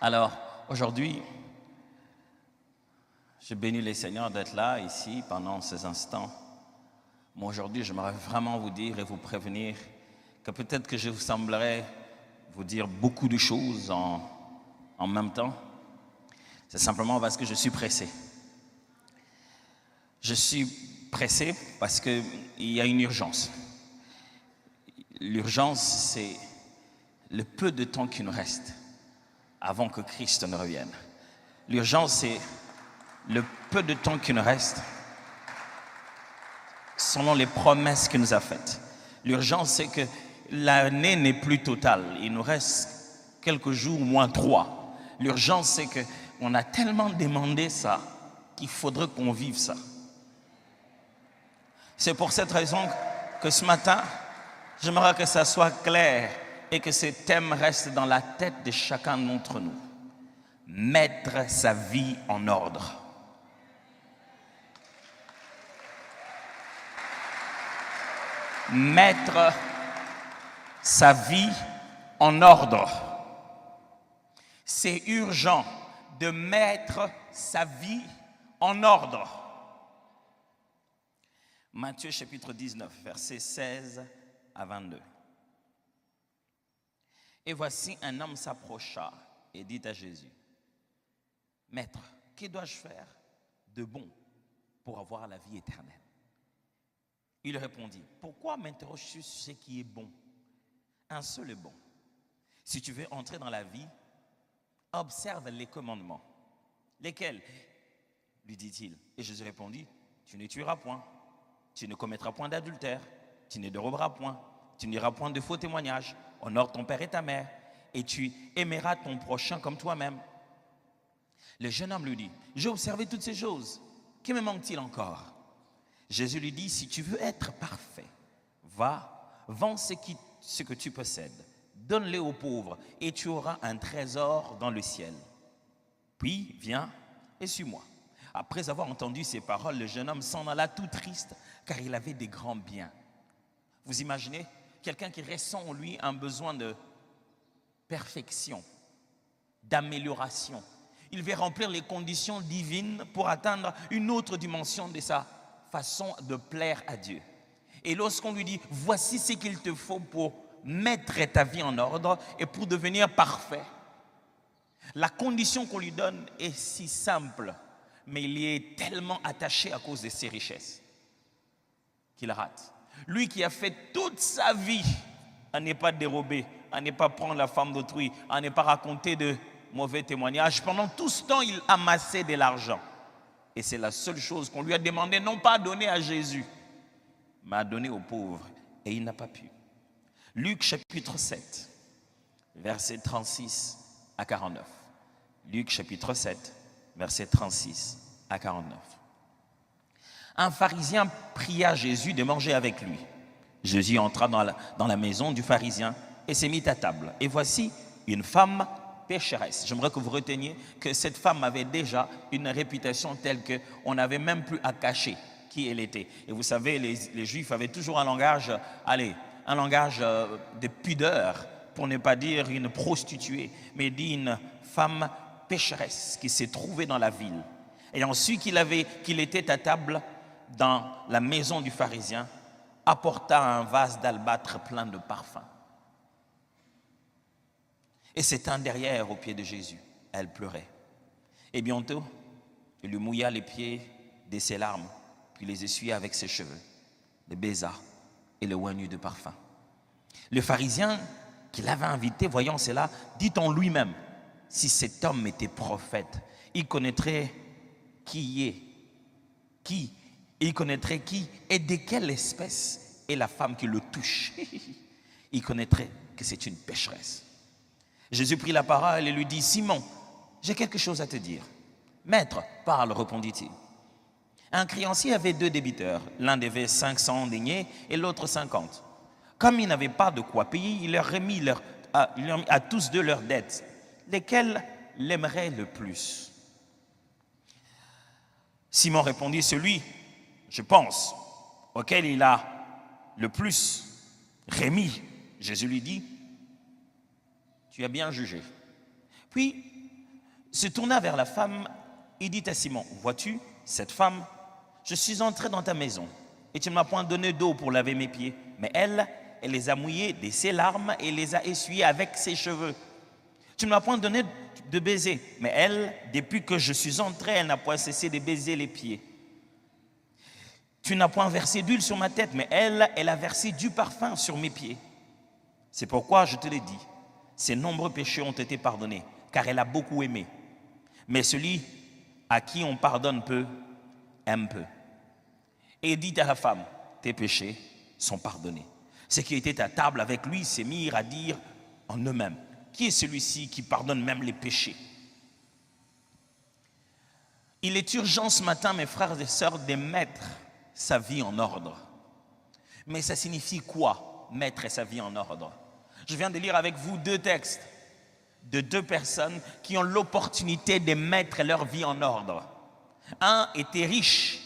Alors, aujourd'hui, je bénis les Seigneurs d'être là, ici, pendant ces instants. Moi, aujourd'hui, j'aimerais vraiment vous dire et vous prévenir que peut-être que je vous semblerai vous dire beaucoup de choses en même temps. C'est simplement parce que je suis pressé. Je suis pressé parce qu'il y a une urgence. L'urgence, c'est le peu de temps qui nous reste avant que Christ ne revienne. L'urgence, c'est le peu de temps qui nous reste selon les promesses qu'il nous a faites. L'urgence, c'est que l'année n'est plus totale. Il nous reste quelques jours, moins 3. L'urgence, c'est qu'on a tellement demandé ça qu'il faudrait qu'on vive ça. C'est pour cette raison que ce matin, j'aimerais que ça soit clair et que ce thème reste dans la tête de chacun d'entre nous. Mettre sa vie en ordre. Mettre sa vie en ordre. C'est urgent de mettre sa vie en ordre. Matthieu chapitre 19, versets 16 à 22. Et voici un homme s'approcha et dit à Jésus, « Maître, que dois-je faire de bon pour avoir la vie éternelle ?» Il répondit, « Pourquoi m'interroges-tu sur ce qui est bon? Un seul est bon. Si tu veux entrer dans la vie, observe les commandements. Lesquels? Lui dit-il. Et Jésus répondit, « Tu ne tueras point, tu ne commettras point d'adultère, tu ne déroberas point, tu ne diras point de faux témoignages, honore ton père et ta mère, et tu aimeras ton prochain comme toi-même. » Le jeune homme lui dit, « J'ai observé toutes ces choses, que me manque-t-il encore ?» Jésus lui dit, « Si tu veux être parfait, va, vends ce que tu possèdes, donne-le aux pauvres, et tu auras un trésor dans le ciel. Puis viens et suis-moi. » Après avoir entendu ces paroles, le jeune homme s'en alla tout triste, car il avait des grands biens. Vous imaginez quelqu'un qui ressent en lui un besoin de perfection, d'amélioration. Il veut remplir les conditions divines pour atteindre une autre dimension de sa façon de plaire à Dieu. Et lorsqu'on lui dit, voici ce qu'il te faut pour mettre ta vie en ordre et pour devenir parfait, la condition qu'on lui donne est si simple, mais il y est tellement attaché à cause de ses richesses qu'il rate. Lui qui a fait toute sa vie à ne pas dérober, à ne pas prendre la femme d'autrui, à ne pas raconter de mauvais témoignages, pendant tout ce temps, il amassait de l'argent. Et c'est la seule chose qu'on lui a demandé, non pas à donner à Jésus, mais à donner aux pauvres. Et il n'a pas pu. Luc chapitre 7, versets 36 à 49. Luc chapitre 7, versets 36 à 49. Un pharisien pria Jésus de manger avec lui. Jésus entra dans la maison du pharisien et s'est mis à table. Et voici une femme pécheresse. J'aimerais que vous reteniez que cette femme avait déjà une réputation telle qu'on n'avait même plus à cacher qui elle était. Et vous savez, les Juifs avaient toujours un langage de pudeur, pour ne pas dire une prostituée, mais d'une femme pécheresse qui s'est trouvée dans la ville. Et ensuite qu'il était à table dans la maison du pharisien, apporta un vase d'albâtre plein de parfums. Et s'étant derrière aux pieds de Jésus, elle pleurait. Et bientôt, il lui mouilla les pieds de ses larmes, puis les essuya avec ses cheveux, les baisa et le oignit de parfum. Le pharisien qui l'avait invité, voyant cela, dit en lui-même, si cet homme était prophète, il connaîtrait il connaîtrait qui et de quelle espèce est la femme qui le touche. Il connaîtrait que c'est une pécheresse. Jésus prit la parole et lui dit, Simon, j'ai quelque chose à te dire. Maître, parle, répondit-il. Un créancier avait 2 débiteurs. L'un devait 500 deniers et l'autre 50. Comme il n'avait pas de quoi payer, il leur remit à tous 2 leurs dettes. Lesquels l'aimeraient le plus? Simon répondit, celui, je pense, auquel il a le plus remis. Jésus lui dit, tu as bien jugé. Puis se tourna vers la femme et dit à Simon, vois-tu, cette femme, je suis entré dans ta maison et tu ne m'as point donné d'eau pour laver mes pieds, mais elle les a mouillés de ses larmes et les a essuyés avec ses cheveux. Tu ne m'as point donné de baiser, mais elle, depuis que je suis entré, elle n'a point cessé de baiser les pieds. Tu n'as point versé d'huile sur ma tête, mais elle a versé du parfum sur mes pieds. C'est pourquoi je te l'ai dit, ses nombreux péchés ont été pardonnés, car elle a beaucoup aimé. Mais celui à qui on pardonne peu, aime peu. Et dit à la femme, tes péchés sont pardonnés. Ceux qui étaient à table avec lui se mirent à dire en eux-mêmes, qui est celui-ci qui pardonne même les péchés? Il est urgent ce matin, mes frères et sœurs, de mettre sa vie en ordre. Mais ça signifie quoi, mettre sa vie en ordre? Je viens de lire avec vous 2 textes de 2 personnes qui ont l'opportunité de mettre leur vie en ordre. Un était riche,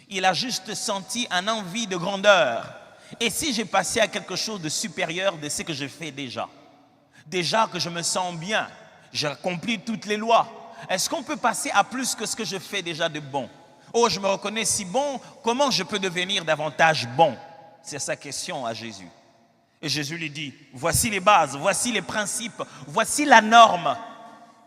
il a juste senti une envie de grandeur. Et si j'ai passé à quelque chose de supérieur de ce que je fais déjà que je me sens bien, j'ai accompli toutes les lois, est-ce qu'on peut passer à plus que ce que je fais déjà de bon? Oh, je me reconnais si bon, comment je peux devenir davantage bon? C'est sa question à Jésus. Et Jésus lui dit, voici les bases, voici les principes, voici la norme.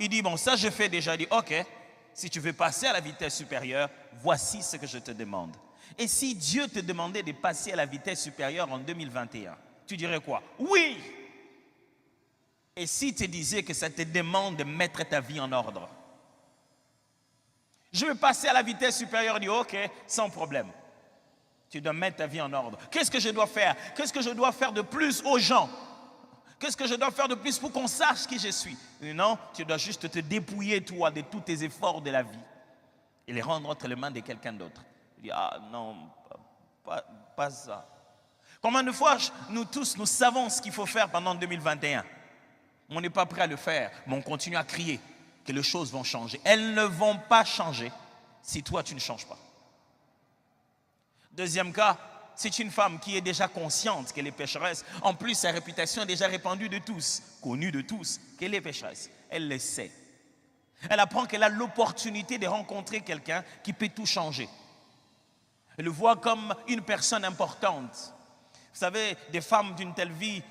Il dit, bon, ça je fais déjà. Il dit, ok, si tu veux passer à la vitesse supérieure, voici ce que je te demande. Et si Dieu te demandait de passer à la vitesse supérieure en 2021, tu dirais quoi? Oui! Et si tu disais que ça te demande de mettre ta vie en ordre? Je veux passer à la vitesse supérieure, il dit, ok, sans problème. Tu dois mettre ta vie en ordre. Qu'est-ce que je dois faire? Qu'est-ce que je dois faire de plus aux gens? Qu'est-ce que je dois faire de plus pour qu'on sache qui je suis? Non, tu dois juste te dépouiller, toi, de tous tes efforts de la vie et les rendre entre les mains de quelqu'un d'autre. Il dit, ah non, pas ça. Combien de fois, nous tous, nous savons ce qu'il faut faire pendant 2021? On n'est pas prêt à le faire, mais on continue à crier que les choses vont changer. Elles ne vont pas changer si toi, tu ne changes pas. Deuxième cas, c'est une femme qui est déjà consciente qu'elle est pécheresse. En plus, sa réputation est déjà répandue de tous, connue de tous, qu'elle est pécheresse. Elle le sait. Elle apprend qu'elle a l'opportunité de rencontrer quelqu'un qui peut tout changer. Elle le voit comme une personne importante. Vous savez, des femmes d'une telle vie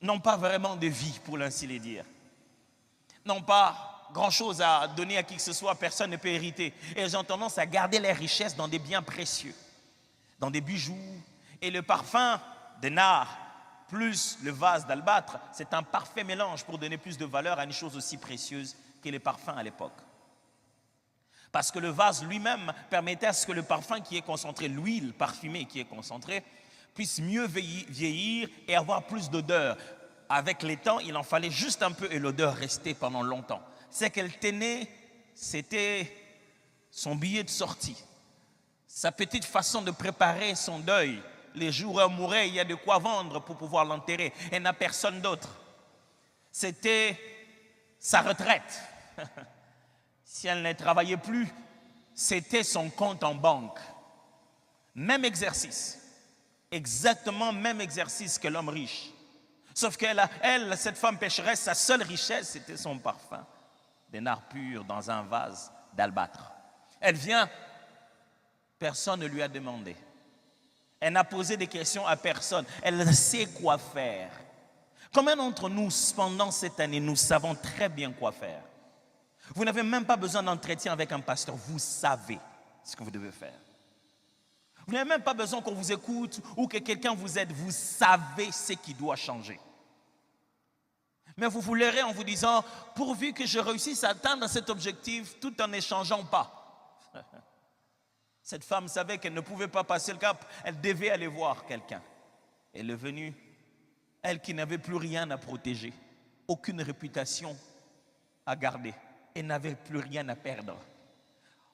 n'ont pas vraiment de vie, pour ainsi le dire. N'ont pas grand-chose à donner à qui que ce soit, personne ne peut hériter. Et elles ont tendance à garder les richesses dans des biens précieux, dans des bijoux. Et le parfum de nard plus le vase d'albâtre, c'est un parfait mélange pour donner plus de valeur à une chose aussi précieuse que les parfums à l'époque. Parce que le vase lui-même permettait à ce que le parfum qui est concentré, l'huile parfumée qui est concentrée, puisse mieux vieillir et avoir plus d'odeur. Avec les temps, il en fallait juste un peu et l'odeur restait pendant longtemps. Ce qu'elle tenait, c'était son billet de sortie, sa petite façon de préparer son deuil. Les jours où elle mourait, il y a de quoi vendre pour pouvoir l'enterrer. Elle n'a personne d'autre. C'était sa retraite. Si elle ne travaillait plus, c'était son compte en banque. Même exercice. Exactement même exercice que l'homme riche. Sauf qu'elle, cette femme pécheresse, sa seule richesse, c'était son parfum. Des nards purs dans un vase d'albâtre. Elle vient, personne ne lui a demandé. Elle n'a posé des questions à personne. Elle sait quoi faire. Combien d'entre nous, pendant cette année, nous savons très bien quoi faire? Vous n'avez même pas besoin d'entretien avec un pasteur. Vous savez ce que vous devez faire. Vous n'avez même pas besoin qu'on vous écoute ou que quelqu'un vous aide. Vous savez ce qui doit changer. Mais vous vous leurrez en vous disant, pourvu que je réussisse à atteindre cet objectif tout en n'échangeant pas. Cette femme savait qu'elle ne pouvait pas passer le cap. Elle devait aller voir quelqu'un. Elle est venue, elle qui n'avait plus rien à protéger, aucune réputation à garder. Elle n'avait plus rien à perdre.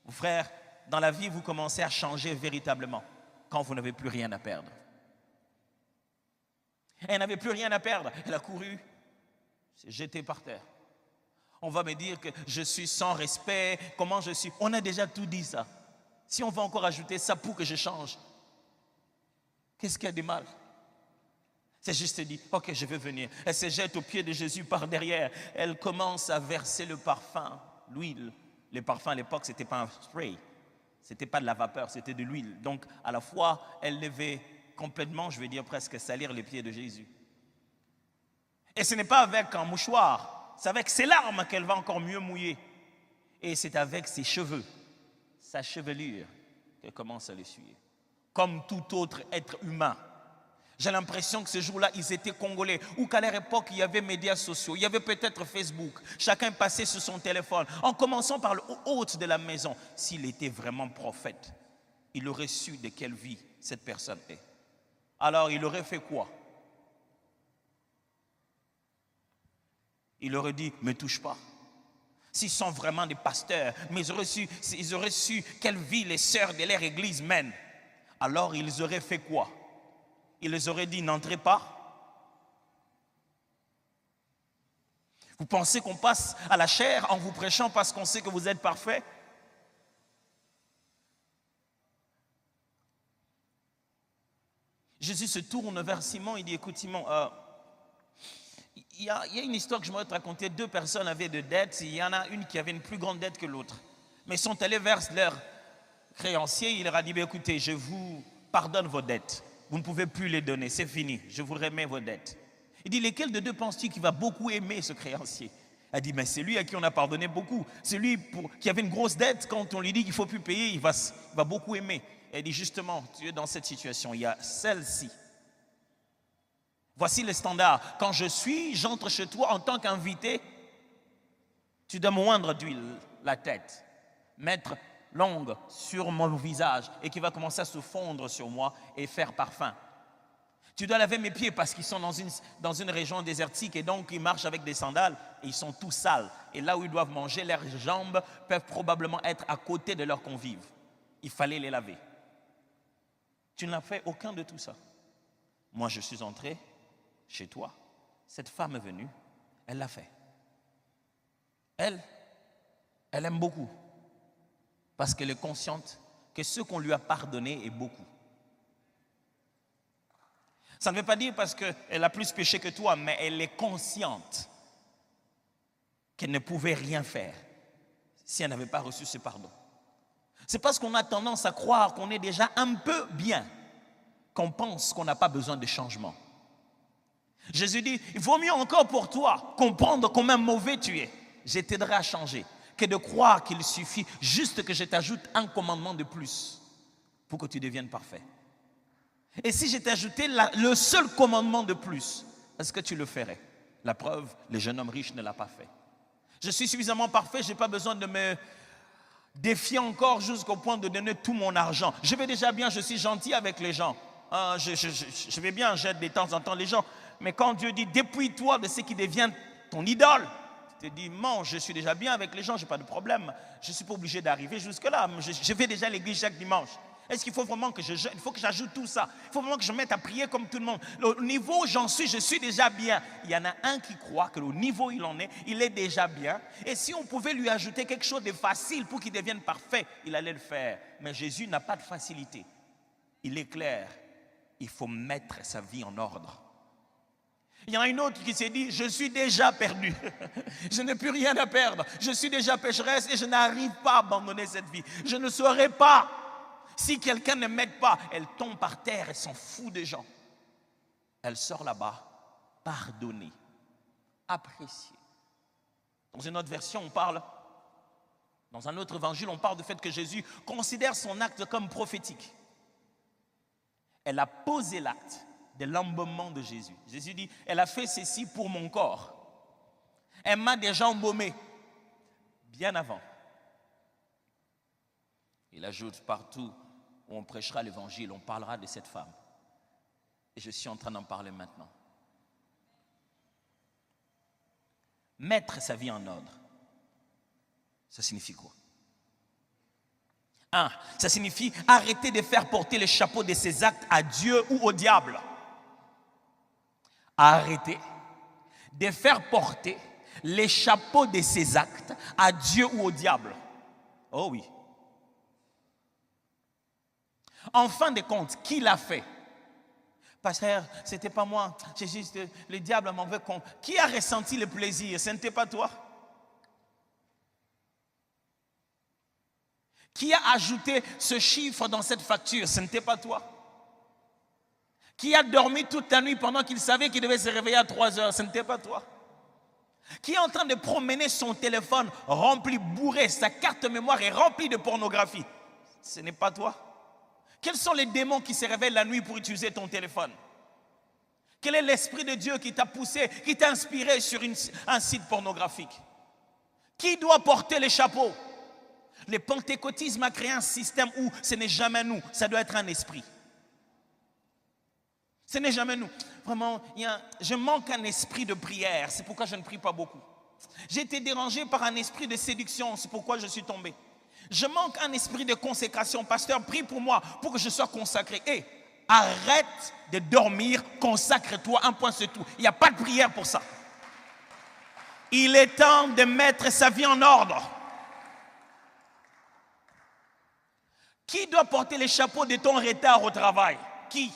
Frère, dans la vie, vous commencez à changer véritablement quand vous n'avez plus rien à perdre. Elle n'avait plus rien à perdre. Elle a couru, s'est jetée par terre. On va me dire que je suis sans respect, comment je suis. On a déjà tout dit ça. Si on va encore ajouter ça pour que je change, qu'est-ce qu'il y a de mal? C'est juste dit, ok, je vais venir. Elle se jette aux pieds de Jésus par derrière. Elle commence à verser le parfum, l'huile. Le parfum à l'époque, ce n'était pas un spray. Ce n'était pas de la vapeur, c'était de l'huile. Donc, à la fois, elle devait complètement, je vais dire presque, salir les pieds de Jésus. Et ce n'est pas avec un mouchoir. C'est avec ses larmes qu'elle va encore mieux mouiller. Et c'est avec ses cheveux, sa chevelure, qu'elle commence à l'essuyer. Comme tout autre être humain. J'ai l'impression que ce jour-là, ils étaient congolais, ou qu'à leur époque, il y avait médias sociaux, il y avait peut-être Facebook. Chacun passait sur son téléphone, en commençant par le hôte de la maison. S'il était vraiment prophète, il aurait su de quelle vie cette personne est. Alors, il aurait fait quoi? Il aurait dit, ne me touche pas. S'ils sont vraiment des pasteurs, mais ils auraient su quelle vie les sœurs de leur église mènent. Alors, ils auraient fait quoi? Il les aurait dit, n'entrez pas. Vous pensez qu'on passe à la chair en vous prêchant parce qu'on sait que vous êtes parfait? Jésus se tourne vers Simon, il dit, écoute Simon, il y a une histoire que je voudrais te raconter. 2 personnes avaient de dettes, il y en a une qui avait une plus grande dette que l'autre. Mais ils sont allés vers leur créancier, il leur a dit, écoutez, je vous pardonne vos dettes. Vous ne pouvez plus les donner, c'est fini, je vous remets vos dettes. Il dit, lesquels de deux penses-tu qui va beaucoup aimer ce créancier? Elle dit, mais c'est lui à qui on a pardonné beaucoup. C'est lui qui avait une grosse dette, quand on lui dit qu'il ne faut plus payer, il va beaucoup aimer. Elle dit, justement, tu es dans cette situation, il y a celle-ci. Voici le standard. Quand j'entre chez toi en tant qu'invité, tu dois moindre d'huile la tête, mettre longue sur mon visage et qui va commencer à se fondre sur moi et faire parfum. Tu dois laver mes pieds parce qu'ils sont dans une région désertique et donc ils marchent avec des sandales et ils sont tous sales. Et là où ils doivent manger, leurs jambes peuvent probablement être à côté de leurs convives. Il fallait les laver. Tu n'as fait aucun de tout ça. Moi, je suis entré chez toi. Cette femme est venue, elle l'a fait. Elle aime beaucoup. Parce qu'elle est consciente que ce qu'on lui a pardonné est beaucoup. Ça ne veut pas dire parce qu'elle a plus péché que toi, mais elle est consciente qu'elle ne pouvait rien faire si elle n'avait pas reçu ce pardon. C'est parce qu'on a tendance à croire qu'on est déjà un peu bien qu'on pense qu'on n'a pas besoin de changement. Jésus dit, il vaut mieux encore pour toi comprendre combien mauvais tu es. Je t'aiderai à changer. Que de croire qu'il suffit juste que je t'ajoute un commandement de plus pour que tu deviennes parfait. Et si je t'ajoutais le seul commandement de plus, est-ce que tu le ferais? La preuve, le jeune homme riche ne l'a pas fait. Je suis suffisamment parfait, je n'ai pas besoin de me défier encore jusqu'au point de donner tout mon argent. Je vais déjà bien, je suis gentil avec les gens. Je vais bien, j'aide de temps en temps les gens. Mais quand Dieu dit, dépouille-toi de ce qui devient ton idole, tu te dis, mange, je suis déjà bien avec les gens, je n'ai pas de problème. Je ne suis pas obligé d'arriver jusque-là. Je vais déjà à l'église chaque dimanche. Est-ce qu'il faut vraiment que il faut que j'ajoute tout ça? Il faut vraiment que je me mette à prier comme tout le monde. Au niveau où j'en suis, je suis déjà bien. Il y en a un qui croit que le niveau où il en est, il est déjà bien. Et si on pouvait lui ajouter quelque chose de facile pour qu'il devienne parfait, il allait le faire. Mais Jésus n'a pas de facilité. Il est clair. Il faut mettre sa vie en ordre. Il y en a une autre qui s'est dit, je suis déjà perdu. Je n'ai plus rien à perdre. Je suis déjà pécheresse et je n'arrive pas à abandonner cette vie. Je ne saurais pas. Si quelqu'un ne m'aide pas, elle tombe par terre et s'en fout des gens. Elle sort là-bas, pardonnée, appréciée. Dans une autre version, on parle, dans un autre évangile, on parle du fait que Jésus considère son acte comme prophétique. Elle a posé l'acte de l'embaumement de Jésus. Jésus dit, elle a fait ceci pour mon corps. Elle m'a déjà embaumé bien avant. Il ajoute, partout où on prêchera l'évangile, on parlera de cette femme. Et je suis en train d'en parler maintenant. Mettre sa vie en ordre, ça signifie quoi? 1. Ça signifie arrêter de faire porter le chapeau de ses actes à Dieu ou au diable. Arrêter de faire porter les chapeaux de ses actes à Dieu ou au diable. Oh oui. En fin de compte, qui l'a fait? Pasteur, ce n'était pas moi, c'est juste le diable m'en veut qu'on. Qui a ressenti le plaisir? Ce n'était pas toi. Qui a ajouté ce chiffre dans cette facture? Ce n'était pas toi. Qui a dormi toute la nuit pendant qu'il savait qu'il devait se réveiller à 3 heures? Ce n'était pas toi. Qui est en train de promener son téléphone rempli, bourré, sa carte mémoire est remplie de pornographie? Ce n'est pas toi. Quels sont les démons qui se réveillent la nuit pour utiliser ton téléphone? Quel est l'Esprit de Dieu qui t'a poussé, qui t'a inspiré sur un site pornographique? Qui doit porter les chapeaux? Le pentecôtisme a créé un système où ce n'est jamais nous, ça doit être un esprit. Ce n'est jamais nous. Vraiment, je manque un esprit de prière. C'est pourquoi je ne prie pas beaucoup. J'ai été dérangé par un esprit de séduction. C'est pourquoi je suis tombé. Je manque un esprit de consécration. Pasteur, prie pour moi, pour que je sois consacré. Hé, arrête de dormir, consacre-toi, un point c'est tout. Il n'y a pas de prière pour ça. Il est temps de mettre sa vie en ordre. Qui doit porter les chapeaux de ton retard au travail? Qui?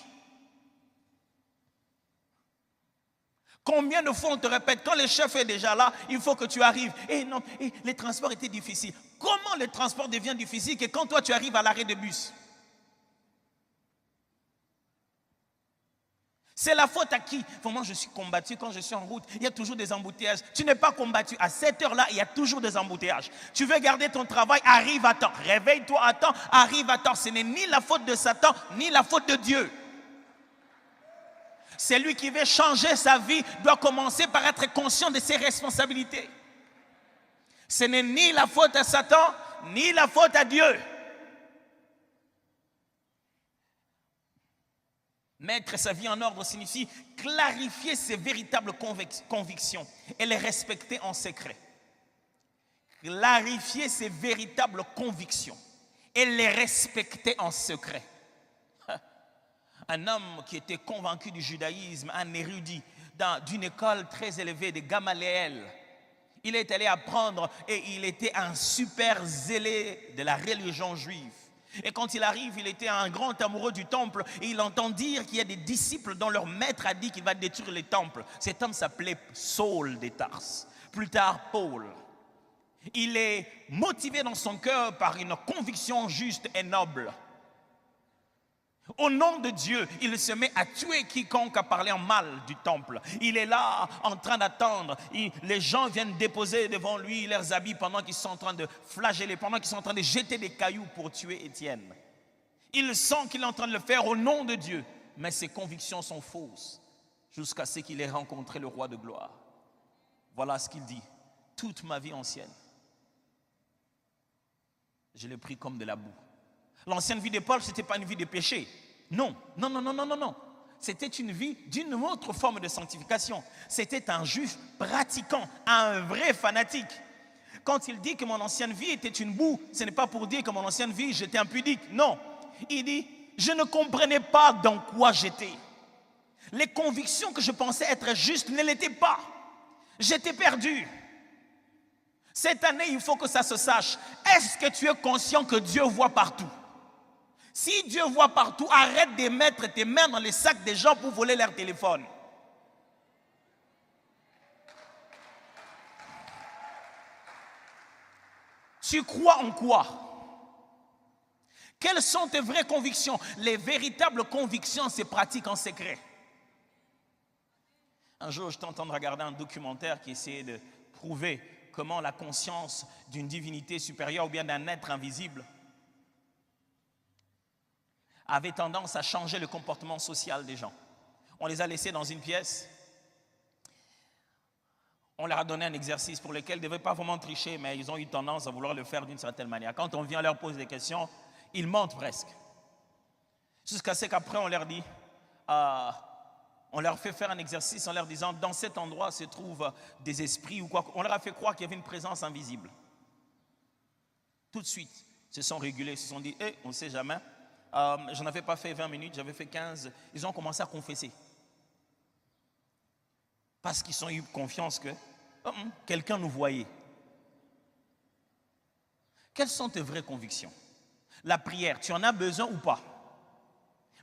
Combien de fois on te répète, quand le chef est déjà là, il faut que tu arrives. Et non, les transports étaient difficiles. Comment le transport devient difficile que quand toi tu arrives à l'arrêt de bus? C'est la faute à qui? Vraiment, je suis combattu quand je suis en route. Il y a toujours des embouteillages. Tu n'es pas combattu. À cette heure-là, il y a toujours des embouteillages. Tu veux garder ton travail, arrive à temps. Réveille-toi à temps, arrive à temps. Ce n'est ni la faute de Satan, ni la faute de Dieu. Celui qui veut changer sa vie doit commencer par être conscient de ses responsabilités. Ce n'est ni la faute à Satan, ni la faute à Dieu. Mettre sa vie en ordre signifie clarifier ses véritables convictions et les respecter en secret. Clarifier ses véritables convictions et les respecter en secret. Un homme qui était convaincu du judaïsme, un érudit d'une école très élevée de Gamaliel. Il est allé apprendre et il était un super zélé de la religion juive. Et quand il arrive, il était un grand amoureux du temple et il entend dire qu'il y a des disciples dont leur maître a dit qu'il va détruire les temples. Cet homme s'appelait Saul de Tarse, plus tard Paul. Il est motivé dans son cœur par une conviction juste et noble. Au nom de Dieu, il se met à tuer quiconque a parlé en mal du temple. Il est là en train d'attendre. Les gens viennent déposer devant lui leurs habits pendant qu'ils sont en train de flageller, pendant qu'ils sont en train de jeter des cailloux pour tuer Étienne. Il sent qu'il est en train de le faire au nom de Dieu. Mais ses convictions sont fausses jusqu'à ce qu'il ait rencontré le roi de gloire. Voilà ce qu'il dit. Toute ma vie ancienne, je l'ai pris comme de la boue. L'ancienne vie de Paul, ce n'était pas une vie de péché. Non. C'était une vie d'une autre forme de sanctification. C'était un juif pratiquant, un vrai fanatique. Quand il dit que mon ancienne vie était une boue, ce n'est pas pour dire que mon ancienne vie, j'étais impudique. Non. Il dit, je ne comprenais pas dans quoi j'étais. Les convictions que je pensais être justes ne l'étaient pas. J'étais perdu. Cette année, il faut que ça se sache. Est-ce que tu es conscient que Dieu voit partout? Si Dieu voit partout, arrête de mettre tes mains dans les sacs des gens pour voler leur téléphone. Tu crois en quoi? Quelles sont tes vraies convictions? Les véritables convictions se pratiquent en secret. Un jour, je t'entends regarder un documentaire qui essayait de prouver comment la conscience d'une divinité supérieure ou bien d'un être invisible avait tendance à changer le comportement social des gens. On les a laissés dans une pièce. On leur a donné un exercice pour lequel ils ne devaient pas vraiment tricher, mais ils ont eu tendance à vouloir le faire d'une certaine manière. Quand on vient leur poser des questions, ils mentent presque. Jusqu'à ce qu'après on leur dit, on leur fait faire un exercice en leur disant, dans cet endroit se trouvent des esprits ou quoi. On leur a fait croire qu'il y avait une présence invisible. Tout de suite, ils se sont régulés, ils se sont dit, on ne sait jamais. J'en avais pas fait 20 minutes, j'avais fait 15. Ils ont commencé à confesser. Parce qu'ils ont eu confiance que quelqu'un nous voyait. Quelles sont tes vraies convictions? La prière, tu en as besoin ou pas?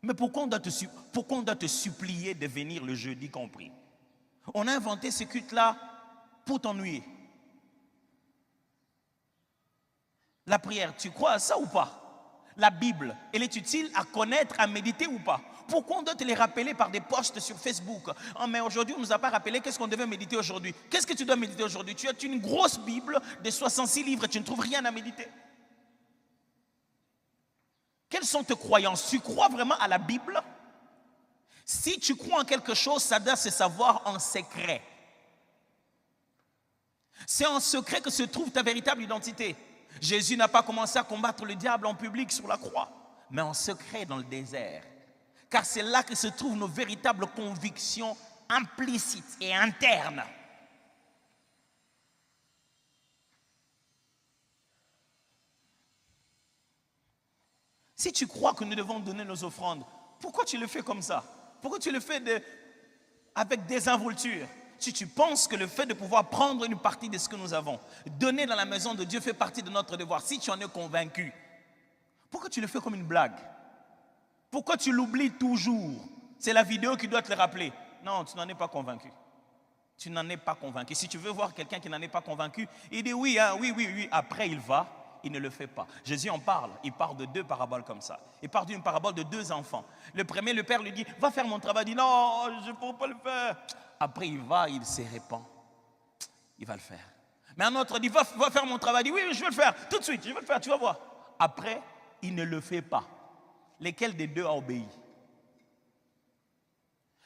Mais pourquoi on doit te supplier de venir le jeudi compris? On a inventé ce culte-là pour t'ennuyer. La prière, tu crois à ça ou pas? La Bible, elle est utile à connaître, à méditer ou pas? Pourquoi on doit te les rappeler par des posts sur Facebook? Oh, mais aujourd'hui, on ne nous a pas rappelé qu'est-ce qu'on devait méditer aujourd'hui. Qu'est-ce que tu dois méditer aujourd'hui? Tu as une grosse Bible de 66 livres et tu ne trouves rien à méditer. Quelles sont tes croyances? Tu crois vraiment à la Bible? Si tu crois en quelque chose, ça doit se savoir en secret. C'est en secret que se trouve ta véritable identité. Jésus n'a pas commencé à combattre le diable en public sur la croix, mais en secret dans le désert. Car c'est là que se trouvent nos véritables convictions implicites et internes. Si tu crois que nous devons donner nos offrandes, pourquoi tu le fais comme ça? Pourquoi tu le fais avec désinvolture? Si tu penses que le fait de pouvoir prendre une partie de ce que nous avons, donner dans la maison de Dieu fait partie de notre devoir, si tu en es convaincu, pourquoi tu le fais comme une blague? Pourquoi tu l'oublies toujours? C'est la vidéo qui doit te le rappeler. Non, tu n'en es pas convaincu. Tu n'en es pas convaincu. Si tu veux voir quelqu'un qui n'en est pas convaincu, il dit oui, hein, oui. Après, il ne le fait pas. Jésus en parle. Il parle de 2 paraboles comme ça. Il parle d'une parabole de 2 enfants. Le premier, le père lui dit, va faire mon travail. Il dit, non, je ne peux pas le faire. Après, il se répand. Il va le faire. Mais un autre dit, va faire mon travail. Il dit, oui, je vais le faire. Tout de suite, je vais le faire, tu vas voir. Après, il ne le fait pas. Lesquels des 2 a obéi?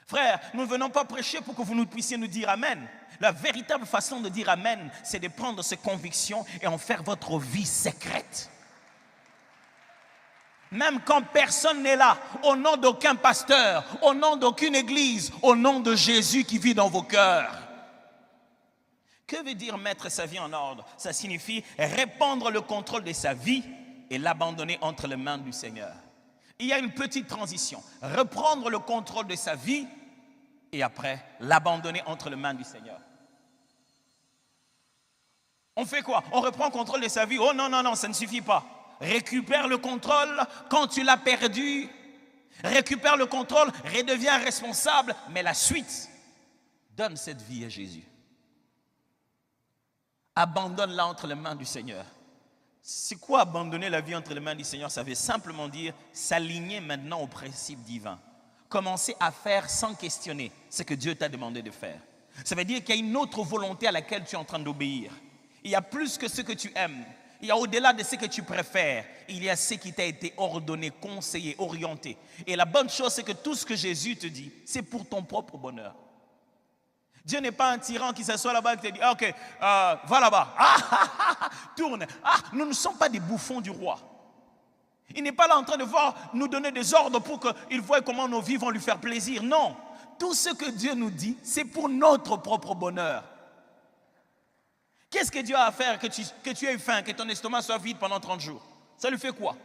Frère, nous ne venons pas prêcher pour que vous nous puissiez nous dire Amen. La véritable façon de dire Amen, c'est de prendre ces convictions et en faire votre vie secrète. Même quand personne n'est là, au nom d'aucun pasteur, au nom d'aucune église, au nom de Jésus qui vit dans vos cœurs. Que veut dire mettre sa vie en ordre? Ça signifie répandre le contrôle de sa vie et l'abandonner entre les mains du Seigneur. Il y a une petite transition. Reprendre le contrôle de sa vie et après l'abandonner entre les mains du Seigneur. On fait quoi? On reprend le contrôle de sa vie. Oh non, ça ne suffit pas. Récupère le contrôle quand tu l'as perdu. Récupère le contrôle, redeviens responsable. Mais la suite, donne cette vie à Jésus. Abandonne-la entre les mains du Seigneur. C'est quoi abandonner la vie entre les mains du Seigneur? Ça veut simplement dire s'aligner maintenant aux principes divins. Commencer à faire sans questionner ce que Dieu t'a demandé de faire. Ça veut dire qu'il y a une autre volonté à laquelle tu es en train d'obéir. Il y a plus que ce que tu aimes. Il y a au-delà de ce que tu préfères. Il y a ce qui t'a été ordonné, conseillé, orienté. Et la bonne chose, c'est que tout ce que Jésus te dit, c'est pour ton propre bonheur. Dieu n'est pas un tyran qui s'assoit là-bas et qui te dit, ok, va là-bas, tourne. Nous ne sommes pas des bouffons du roi. Il n'est pas là en train de nous donner des ordres pour qu'il voie comment nos vies vont lui faire plaisir. Non, tout ce que Dieu nous dit, c'est pour notre propre bonheur. Qu'est-ce que Dieu a à faire que tu aies faim, que ton estomac soit vide pendant 30 jours? Ça lui fait quoi?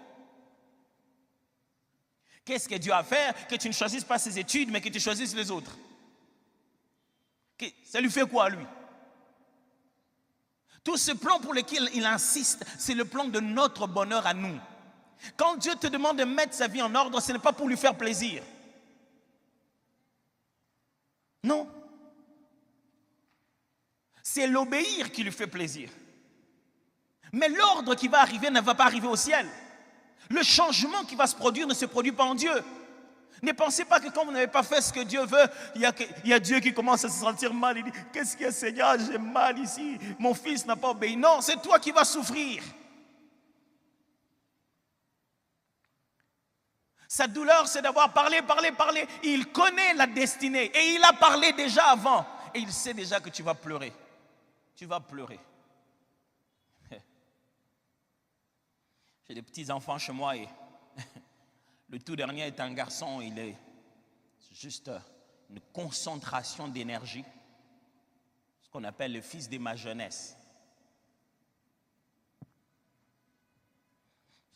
Qu'est-ce que Dieu a à faire que tu ne choisisses pas ses études, mais que tu choisisses les autres? Ça lui fait quoi, lui? Tout ce plan pour lequel il insiste, c'est le plan de notre bonheur à nous. Quand Dieu te demande de mettre sa vie en ordre, ce n'est pas pour lui faire plaisir. Non. C'est l'obéir qui lui fait plaisir. Mais l'ordre qui va arriver ne va pas arriver au ciel. Le changement qui va se produire ne se produit pas en Dieu. Ne pensez pas que quand vous n'avez pas fait ce que Dieu veut, il y a Dieu qui commence à se sentir mal. Il dit, qu'est-ce qu'il y a, Seigneur, j'ai mal ici, mon fils n'a pas obéi. Non, c'est toi qui vas souffrir. Sa douleur, c'est d'avoir parlé. Il connaît la destinée et il a parlé déjà avant. Et il sait déjà que tu vas pleurer. Tu vas pleurer. J'ai des petits-enfants chez moi et le tout dernier est un garçon. Il est juste une concentration d'énergie. Ce qu'on appelle le fils de ma jeunesse.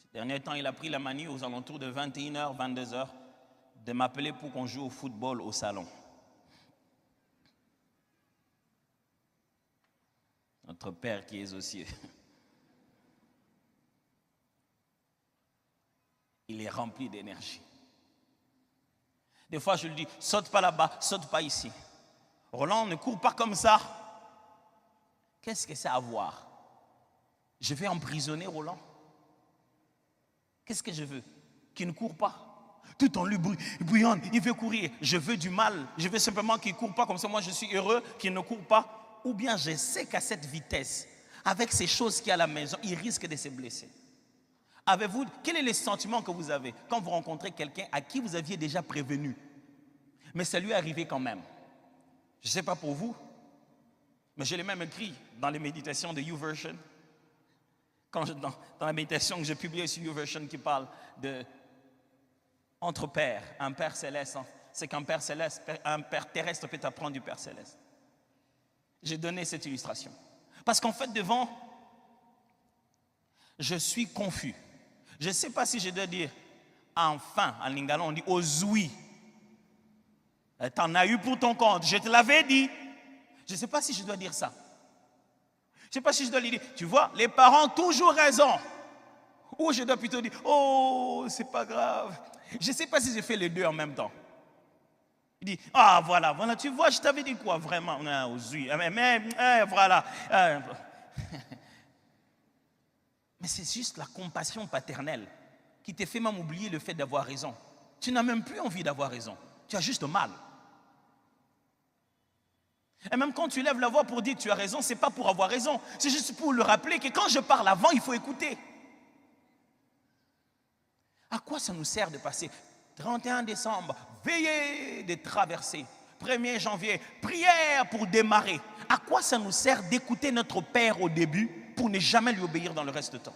Ces derniers temps, il a pris la manie aux alentours de 21h, 22h de m'appeler pour qu'on joue au football au salon. Notre Père qui est aux cieux. Il est rempli d'énergie. Des fois, je lui dis, saute pas là-bas, saute pas ici. Roland, ne cours pas comme ça. Qu'est-ce que ça a à voir? Je vais emprisonner Roland. Qu'est-ce que je veux? Qu'il ne court pas. Tout en lui bouillonne, il veut courir. Je veux du mal. Je veux simplement qu'il ne court pas, comme ça moi je suis heureux qu'il ne court pas. Ou bien je sais qu'à cette vitesse, avec ces choses qu'il y a à la maison, il risque de se blesser. Avez-vous, quel est le sentiment que vous avez quand vous rencontrez quelqu'un à qui vous aviez déjà prévenu, mais ça lui est arrivé quand même? Je ne sais pas pour vous, mais je l'ai même écrit dans les méditations de YouVersion. Dans la méditation que j'ai publiée sur YouVersion qui parle de entre pères, un père céleste, c'est qu'un père céleste, un père terrestre peut apprendre du père céleste. J'ai donné cette illustration. Parce qu'en fait, devant, je suis confus. Je ne sais pas si je dois dire enfin, en lingala, on dit ozui. T'en as eu pour ton compte, je te l'avais dit. Je ne sais pas si je dois dire ça. Je ne sais pas si je dois lui dire, tu vois, les parents ont toujours raison. Ou je dois plutôt dire, oh, c'est pas grave. Je ne sais pas si je fais les deux en même temps. Il dit, ah voilà, tu vois, je t'avais dit quoi vraiment? Mais voilà. Mais c'est juste la compassion paternelle qui te fait même oublier le fait d'avoir raison. Tu n'as même plus envie d'avoir raison. Tu as juste mal. Et même quand tu lèves la voix pour dire que tu as raison, ce n'est pas pour avoir raison. C'est juste pour le rappeler que quand je parle avant, il faut écouter. À quoi ça nous sert de passer 31 décembre, veillée de traverser, 1er janvier, prière pour démarrer? À quoi ça nous sert d'écouter notre Père au début pour ne jamais lui obéir dans le reste du temps?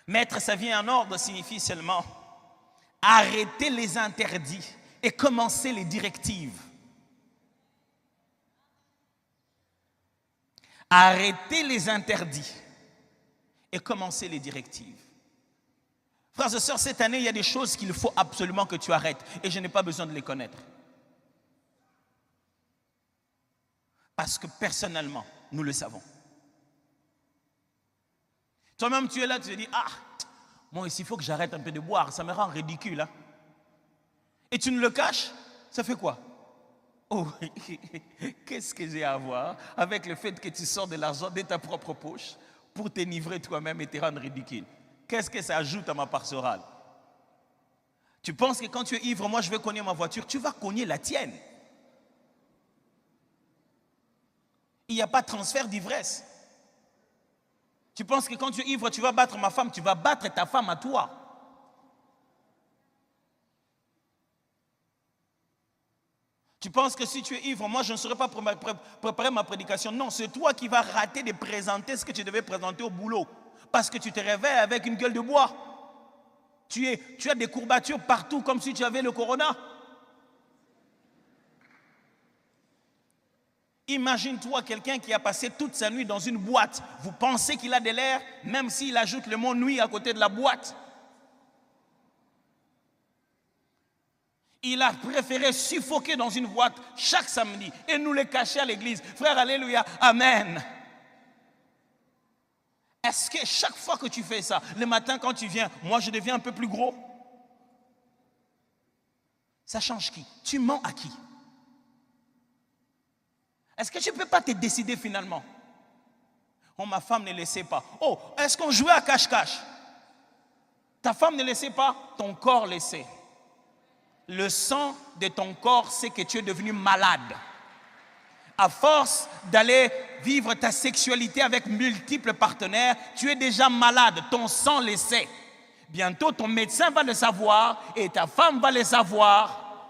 Mettre sa vie en ordre signifie seulement arrêter les interdits et commencer les directives. Arrêter les interdits et commencer les directives. Frères et sœurs, cette année, il y a des choses qu'il faut absolument que tu arrêtes et je n'ai pas besoin de les connaître. Parce que personnellement, nous le savons. Toi-même, tu es là, tu te dis, ah, moi ici, il faut que j'arrête un peu de boire, ça me rend ridicule. Hein? Et tu ne le caches, ça fait quoi? Oh, qu'est-ce que j'ai à voir avec le fait que tu sors de l'argent de ta propre poche pour t'enivrer toi-même et te rendre ridicule? Qu'est-ce que ça ajoute à ma pastorale? Tu penses que quand tu es ivre, moi je vais cogner ma voiture, tu vas cogner la tienne. Il n'y a pas de transfert d'ivresse. Tu penses que quand tu es ivre, tu vas battre ma femme, tu vas battre ta femme à toi. Tu penses que si tu es ivre, moi je ne saurais pas préparer ma prédication. Non, c'est toi qui vas rater de présenter ce que tu devais présenter au boulot. Parce que tu te réveilles avec une gueule de bois. Tu as des courbatures partout comme si tu avais le corona. Imagine-toi quelqu'un qui a passé toute sa nuit dans une boîte. Vous pensez qu'il a de l'air, même s'il ajoute le mot nuit à côté de la boîte. Il a préféré suffoquer dans une boîte chaque samedi et nous les cacher à l'église. Frère, alléluia, amen. Est-ce que chaque fois que tu fais ça, le matin quand tu viens, moi je deviens un peu plus gros? Ça change qui? Tu mens à qui? Est-ce que tu ne peux pas te décider finalement? Oh, ma femme ne le sait pas. Oh, est-ce qu'on jouait à cache-cache? Ta femme ne le sait pas, ton corps le sait. Le sang de ton corps sait que tu es devenu malade. À force d'aller vivre ta sexualité avec multiples partenaires, tu es déjà malade. Ton sang le sait. Bientôt, ton médecin va le savoir et ta femme va le savoir.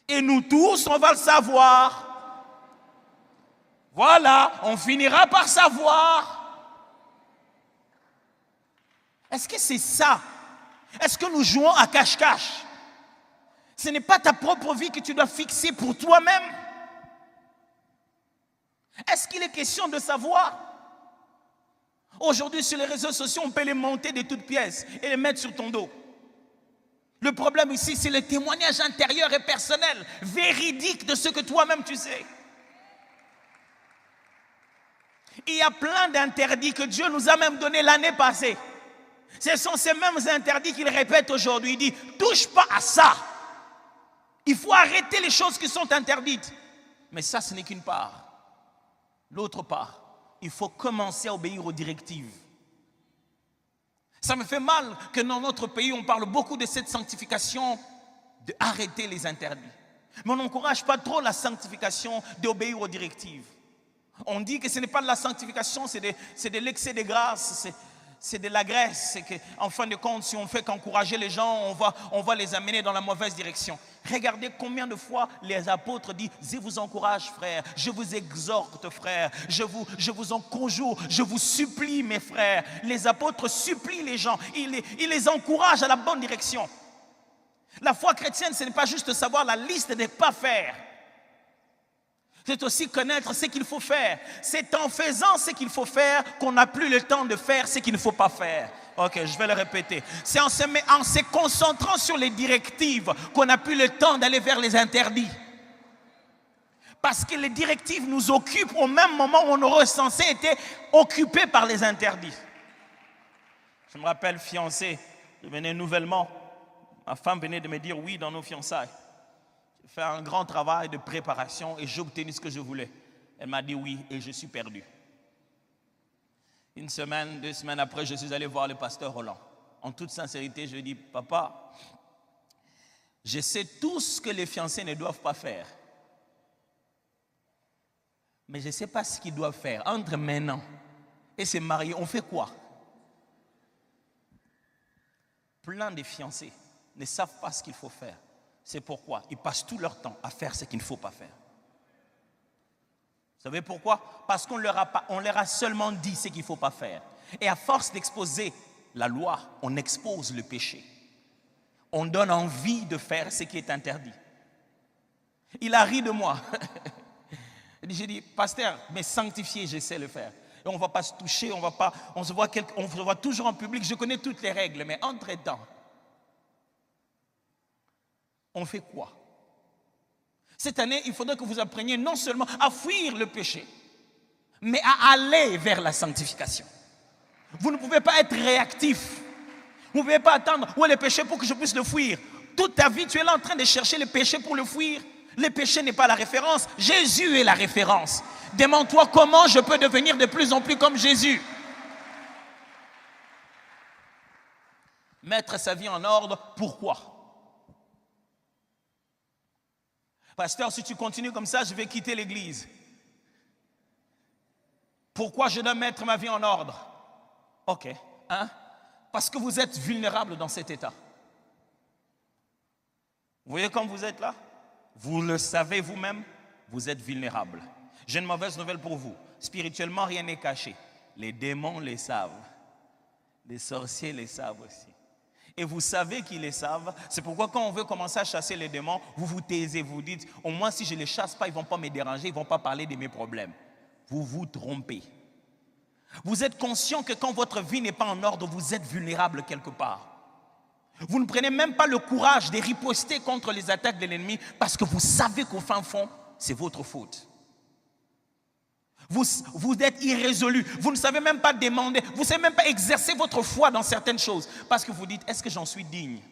Et nous tous, on va le savoir. Voilà, on finira par savoir. Est-ce que c'est ça? Est-ce que nous jouons à cache-cache? Ce n'est pas ta propre vie que tu dois fixer pour toi-même. Est-ce qu'il est question de savoir? Aujourd'hui, sur les réseaux sociaux, on peut les monter de toutes pièces et les mettre sur ton dos. Le problème ici, c'est le témoignage intérieur et personnel, véridique de ce que toi-même tu sais. Il y a plein d'interdits que Dieu nous a même donnés l'année passée. Ce sont ces mêmes interdits qu'il répète aujourd'hui. Il dit, touche pas à ça. Il faut arrêter les choses qui sont interdites. Mais ça, ce n'est qu'une part. L'autre part, il faut commencer à obéir aux directives. Ça me fait mal que dans notre pays, on parle beaucoup de cette sanctification, d'arrêter les interdits. Mais on n'encourage pas trop la sanctification d'obéir aux directives. On dit que ce n'est pas de la sanctification, c'est de l'excès de grâce, c'est de la graisse. C'est qu'en fin de compte, si on fait qu'encourager les gens, on va les amener dans la mauvaise direction. Regardez combien de fois les apôtres disent, je vous encourage frères, je vous exhorte frères, je vous en conjure, je vous supplie mes frères. Les apôtres supplient les gens, ils les encouragent à la bonne direction. La foi chrétienne, ce n'est pas juste savoir la liste des pas faire. C'est aussi connaître ce qu'il faut faire. C'est en faisant ce qu'il faut faire qu'on n'a plus le temps de faire ce qu'il ne faut pas faire. Ok, je vais le répéter. C'est en se concentrant sur les directives qu'on n'a plus le temps d'aller vers les interdits. Parce que les directives nous occupent au même moment où on aurait censé être occupé par les interdits. Je me rappelle, fiancé, je venais nouvellement. Ma femme venait de me dire oui dans nos fiançailles. J'ai fait un grand travail de préparation et j'ai obtenu ce que je voulais. Elle m'a dit oui et je suis perdu. Une semaine, 2 semaines après, je suis allé voir le pasteur Roland. En toute sincérité, je lui ai dit, papa, je sais tout ce que les fiancés ne doivent pas faire. Mais je ne sais pas ce qu'ils doivent faire. Entre maintenant et se marier, on fait quoi? Plein de fiancés ne savent pas ce qu'il faut faire. C'est pourquoi ils passent tout leur temps à faire ce qu'il ne faut pas faire. Vous savez pourquoi? Parce qu'on leur a seulement dit ce qu'il ne faut pas faire. Et à force d'exposer la loi, on expose le péché. On donne envie de faire ce qui est interdit. Il a ri de moi. J'ai dit, pasteur, mais sanctifié, je sais le faire. Et on ne va pas se toucher, on se voit toujours en public, je connais toutes les règles, mais entre-temps, on fait quoi? Cette année, il faudrait que vous appreniez non seulement à fuir le péché, mais à aller vers la sanctification. Vous ne pouvez pas être réactif. Vous ne pouvez pas attendre où est le péché pour que je puisse le fuir. Toute ta vie, tu es là en train de chercher le péché pour le fuir. Le péché n'est pas la référence. Jésus est la référence. Demande-toi comment je peux devenir de plus en plus comme Jésus. Mettre sa vie en ordre, pourquoi? Pasteur, si tu continues comme ça, je vais quitter l'église. Pourquoi je dois mettre ma vie en ordre? Ok, parce que vous êtes vulnérable dans cet état. Vous voyez comme vous êtes là? Vous le savez vous-même, vous êtes vulnérable. J'ai une mauvaise nouvelle pour vous. Spirituellement, rien n'est caché. Les démons les savent. Les sorciers les savent aussi. Et vous savez qu'ils les savent. C'est pourquoi quand on veut commencer à chasser les démons, vous vous taisez, vous dites, au moins si je ne les chasse pas, ils ne vont pas me déranger, ils ne vont pas parler de mes problèmes. Vous vous trompez. Vous êtes conscient que quand votre vie n'est pas en ordre, vous êtes vulnérable quelque part. Vous ne prenez même pas le courage de riposter contre les attaques de l'ennemi parce que vous savez qu'au fin fond, c'est votre faute. Vous êtes irrésolu, vous ne savez même pas demander, vous ne savez même pas exercer votre foi dans certaines choses parce que vous dites, est-ce que j'en suis digne?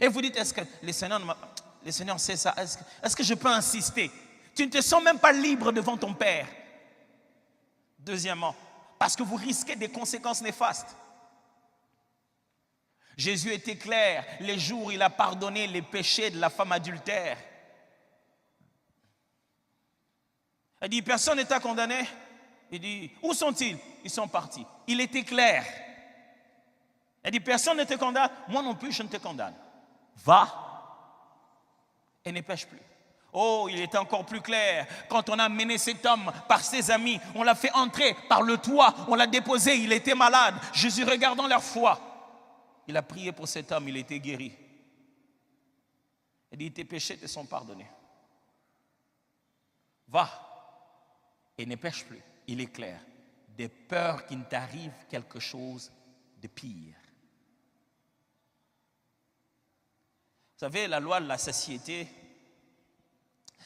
Et vous dites, est-ce que le Seigneur sait ça? Est-ce que je peux insister? Tu ne te sens même pas libre devant ton Père. Deuxièmement, parce que vous risquez des conséquences néfastes. Jésus était clair, les jours où il a pardonné les péchés de la femme adultère. Il dit, personne n'est condamné. Il dit, où sont-ils? Ils sont partis. Il était clair. Il dit, personne ne te condamne. Moi non plus, je ne te condamne. Va et ne pêche plus. Oh, il était encore plus clair. Quand on a mené cet homme par ses amis, on l'a fait entrer par le toit, on l'a déposé, il était malade. Jésus, regardant leur foi, il a prié pour cet homme, il était guéri. Il dit, tes péchés te sont pardonnés. Va et ne pêche plus. Il est clair. De peur qu'il ne t'arrive quelque chose de pire. Vous savez, la loi de la satiété,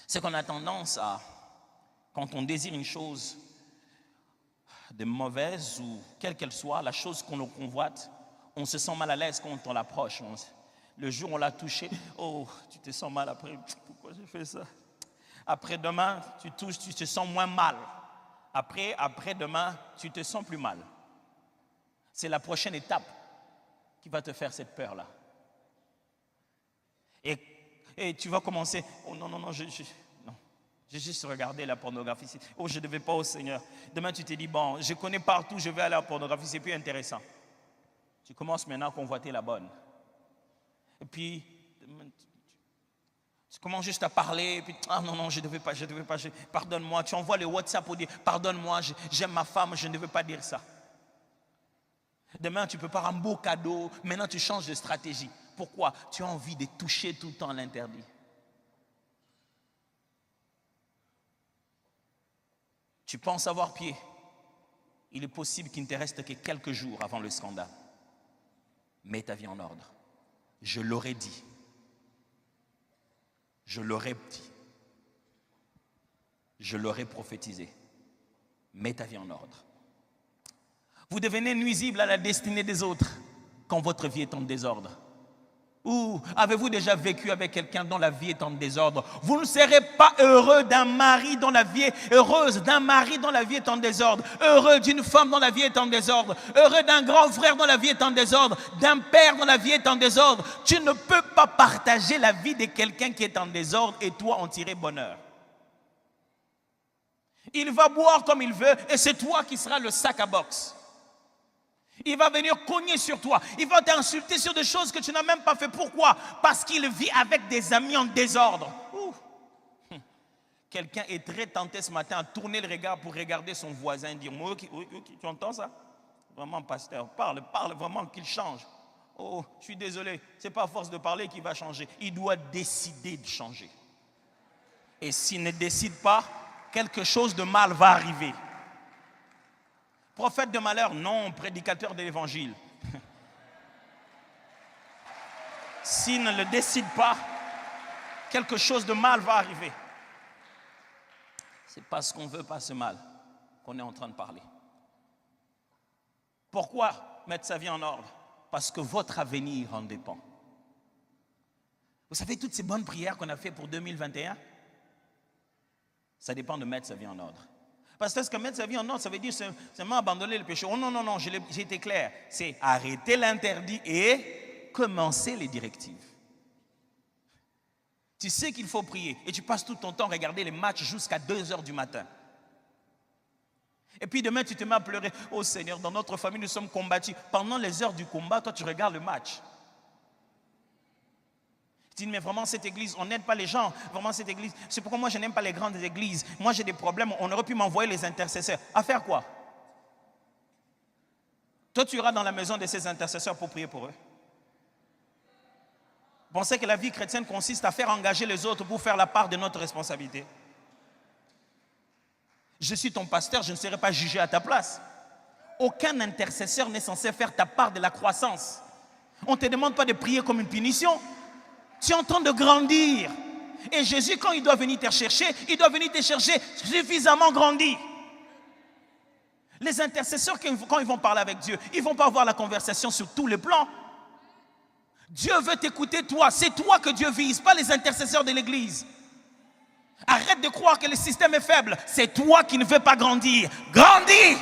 c'est qu'on a tendance à, quand on désire une chose de mauvaise ou quelle qu'elle soit, la chose qu'on convoite, On se sent mal à l'aise quand on l'approche. Le jour où on l'a touché, oh, tu te sens mal après. Pourquoi j'ai fait ça? Après-demain, tu touches, tu te sens moins mal. Après-demain, tu te sens plus mal. C'est la prochaine étape qui va te faire cette peur-là. Et tu vas commencer, oh non, j'ai juste regardé la pornographie. Oh, je ne devais pas au Seigneur. Demain, tu te dis, bon, je connais partout, je vais aller à la pornographie, c'est plus intéressant. Tu commences maintenant à convoiter la bonne. Et puis, tu commences juste à parler, et puis, ah non, je ne devais pas, pardonne-moi. Tu envoies le WhatsApp pour dire, pardonne-moi, j'aime ma femme, je ne devais pas dire ça. Demain, tu peux pas un beau cadeau. Maintenant, tu changes de stratégie. Pourquoi? Tu as envie de toucher tout le temps l'interdit. Tu penses avoir pied. Il est possible qu'il ne te reste que quelques jours avant le scandale. Mets ta vie en ordre. Je l'aurais dit. Je l'aurais dit. Je l'aurais prophétisé. Mets ta vie en ordre. Vous devenez nuisible à la destinée des autres quand votre vie est en désordre. Ou avez-vous déjà vécu avec quelqu'un dont la vie est en désordre? Vous ne serez pas heureux d'un mari dont la vie est heureuse, d'un mari dont la vie est en désordre, heureux d'une femme dont la vie est en désordre, heureux d'un grand frère dont la vie est en désordre, d'un père dont la vie est en désordre. Tu ne peux pas partager la vie de quelqu'un qui est en désordre et toi en tirer bonheur. Il va boire comme il veut et c'est toi qui seras le sac à boxe. Il va venir cogner sur toi. Il va t'insulter sur des choses que tu n'as même pas fait. Pourquoi? Parce qu'il vit avec des amis en désordre. Quelqu'un est très tenté ce matin à tourner le regard pour regarder son voisin et dire, tu entends ça? Vraiment, pasteur, parle vraiment qu'il change. Oh, je suis désolé, ce n'est pas à force de parler qu'il va changer. Il doit décider de changer. Et s'il ne décide pas, quelque chose de mal va arriver. Prophète de malheur, non, prédicateur de l'évangile. S'il ne le décide pas, quelque chose de mal va arriver. C'est parce qu'on ne veut pas ce mal qu'on est en train de parler. Pourquoi mettre sa vie en ordre? Parce que votre avenir en dépend. Vous savez, toutes ces bonnes prières qu'on a faites pour 2021, ça dépend de mettre sa vie en ordre. Parce que mettre sa vie en ordre, ça veut dire seulement abandonner le péché. Oh non, j'ai été clair. C'est arrêter l'interdit et commencer les directives. Tu sais qu'il faut prier et tu passes tout ton temps à regarder les matchs jusqu'à 2h du matin. Et puis demain, tu te mets à pleurer. Oh Seigneur, dans notre famille, nous sommes combattus. Pendant les heures du combat, toi, tu regardes le match. Tu dis, mais vraiment, cette église, on n'aide pas les gens. Vraiment, cette église, c'est pourquoi moi, je n'aime pas les grandes églises. Moi, j'ai des problèmes. On aurait pu m'envoyer les intercesseurs. À faire quoi? Toi, tu iras dans la maison de ces intercesseurs pour prier pour eux. Pensez que la vie chrétienne consiste à faire engager les autres pour faire la part de notre responsabilité. Je suis ton pasteur, je ne serai pas jugé à ta place. Aucun intercesseur n'est censé faire ta part de la croissance. On ne te demande pas de prier comme une punition. Tu es en train de grandir. Et Jésus, quand il doit venir te chercher, il doit venir te chercher suffisamment grandi. Les intercesseurs, quand ils vont parler avec Dieu, ils ne vont pas avoir la conversation sur tous les plans. Dieu veut t'écouter toi. C'est toi que Dieu vise, pas les intercesseurs de l'église. Arrête de croire que le système est faible. C'est toi qui ne veux pas grandir. Grandis!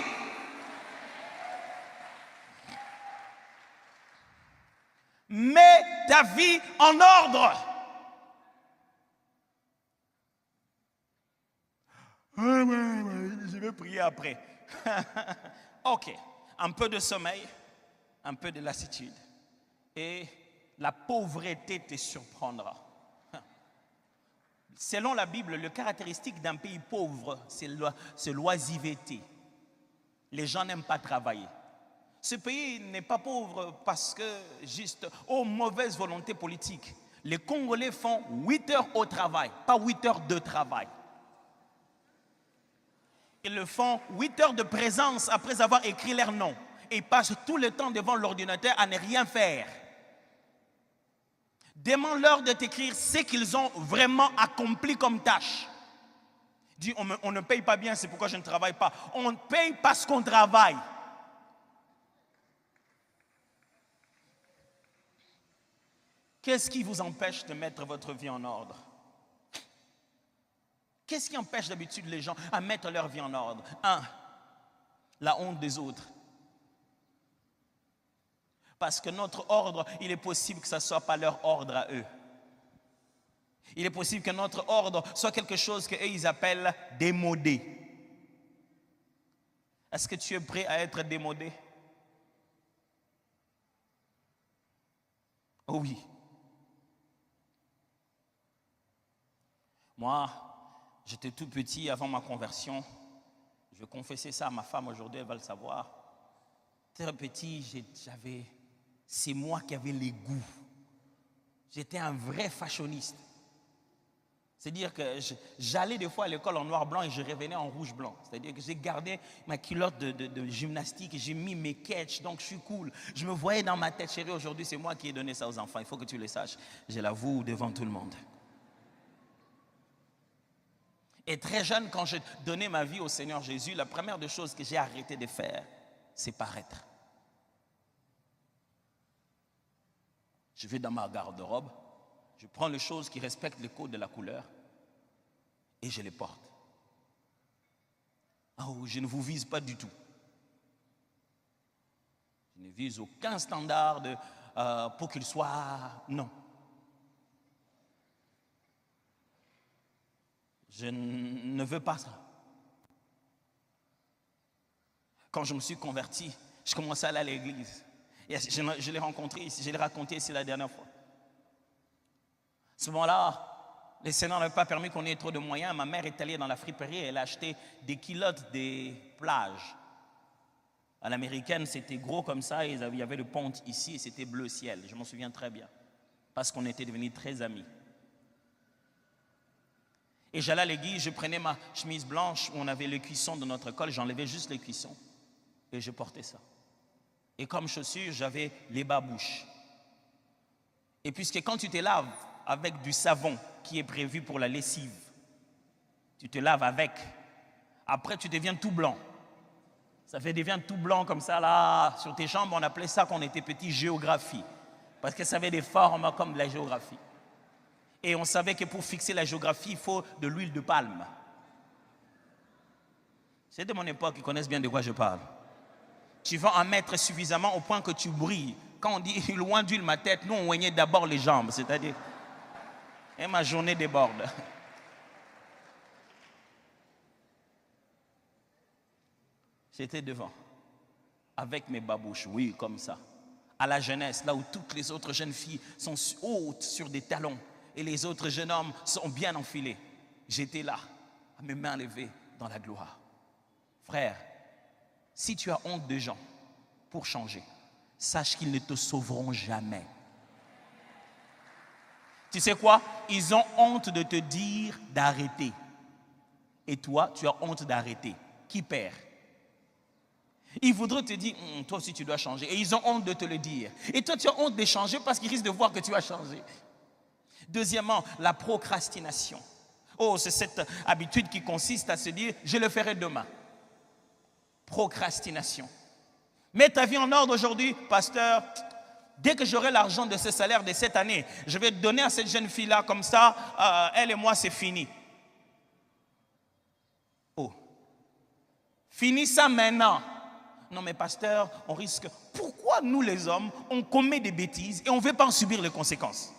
Mets ta vie en ordre. Je vais prier après. Ok, un peu de sommeil, un peu de lassitude et la pauvreté te surprendra. Selon la Bible, le caractéristique d'un pays pauvre, c'est l'oisiveté. Les gens n'aiment pas travailler. Ce pays n'est pas pauvre parce que juste aux mauvaises volontés politiques. Les Congolais font 8 heures au travail, pas 8 heures de travail. Ils le font 8 heures de présence après avoir écrit leur nom. Et ils passent tout le temps devant l'ordinateur à ne rien faire. Demande-leur de t'écrire ce qu'ils ont vraiment accompli comme tâche. Dis, on ne paye pas bien, c'est pourquoi je ne travaille pas. On paye parce qu'on travaille. Qu'est-ce qui vous empêche de mettre votre vie en ordre? Qu'est-ce qui empêche d'habitude les gens à mettre leur vie en ordre? 1, la honte des autres. Parce que notre ordre, il est possible que ça ne soit pas leur ordre à eux. Il est possible que notre ordre soit quelque chose qu'eux, ils appellent démodé. Est-ce que tu es prêt à être démodé? Oh oui. Moi, j'étais tout petit avant ma conversion. Je vais confesser ça à ma femme aujourd'hui, elle va le savoir. Très petit, c'est moi qui avais les goûts. J'étais un vrai fashioniste. C'est-à-dire que j'allais des fois à l'école en noir blanc et je revenais en rouge blanc. C'est-à-dire que j'ai gardé ma culotte de gymnastique et j'ai mis mes catchs, donc je suis cool. Je me voyais dans ma tête, chérie, aujourd'hui c'est moi qui ai donné ça aux enfants. Il faut que tu le saches. Je l'avoue devant tout le monde. Et très jeune, quand j'ai donné ma vie au Seigneur Jésus, la première des choses que j'ai arrêté de faire, c'est paraître. Je vais dans ma garde-robe. Je prends les choses qui respectent les codes de la couleur et je les porte. Oh, je ne vous vise pas du tout. Je ne vise aucun standard pour qu'il soit... Non. Je ne veux pas ça. Quand je me suis converti, je commençais à aller à l'église. Et je l'ai rencontré ici, je l'ai raconté ici la dernière fois. À ce moment-là, le Seigneur n'avait pas permis qu'on ait trop de moyens. Ma mère est allée dans la friperie et elle a acheté des culottes des plages. À l'américaine, c'était gros comme ça. Il y avait le ponte ici et c'était bleu ciel. Je m'en souviens très bien. Parce qu'on était devenus très amis. Et j'allais à l'église, je prenais ma chemise blanche où on avait le cuisson de notre école. J'enlevais juste les cuissons et je portais ça. Et comme chaussures, j'avais les babouches. Et puisque quand tu te laves avec du savon qui est prévu pour la lessive, tu te laves avec, après tu deviens tout blanc. Ça devient tout blanc comme ça là, sur tes jambes, on appelait ça quand on était petit géographie, parce que ça avait des formes comme de la géographie. Et on savait que pour fixer la géographie, il faut de l'huile de palme. C'est de mon époque, ils connaissent bien de quoi je parle. Tu vas en mettre suffisamment au point que tu brilles. Quand on dit loin d'huile ma tête, nous on oignait d'abord les jambes, c'est-à-dire... Et ma journée déborde. J'étais devant, avec mes babouches, oui, comme ça. À la jeunesse, là où toutes les autres jeunes filles sont hautes sur des talons et les autres jeunes hommes sont bien enfilés. J'étais là, à mes mains levées dans la gloire. Frère, si tu as honte de gens pour changer, sache qu'ils ne te sauveront jamais. Tu sais quoi? Ils ont honte de te dire d'arrêter. Et toi, tu as honte d'arrêter. Qui perd? Ils voudraient te dire, toi aussi tu dois changer. Et ils ont honte de te le dire. Et toi, tu as honte de changer parce qu'ils risquent de voir que tu as changé. Deuxièmement, la procrastination. Oh, c'est cette habitude qui consiste à se dire, je le ferai demain. Procrastination. Mets ta vie en ordre aujourd'hui, pasteur. Dès que j'aurai l'argent de ce salaire de cette année, je vais donner à cette jeune fille-là, comme ça, elle et moi, c'est fini. Oh. Finis ça maintenant. Non mais pasteur, on risque... Pourquoi nous les hommes, on commet des bêtises et on ne veut pas en subir les conséquences?